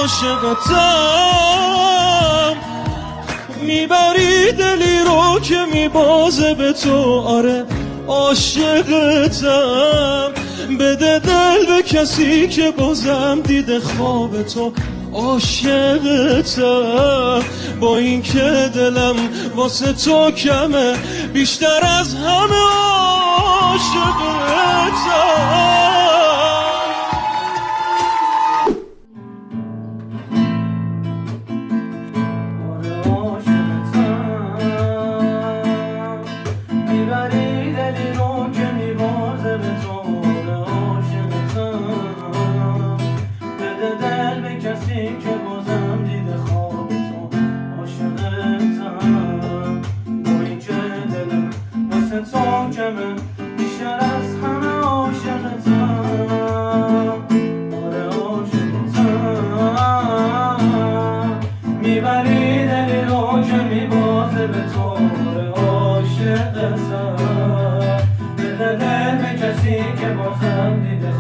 عاشقتم میبری دلی رو که میبازه به تو آره عاشقتم بده دل به کسی که بازم دیده خواب تو عاشقتم با این که دلم واسه تو کمه بیشتر از همه عاشقتم که بازم دیده خواب تو عاشقتم با این که دلم واسه تو کمه بیشتر از همه عاشقتم آره عاشقتم میبری دلی رو که میبازه به تو آره عاشقتم بده دل به کسی که بازم دیده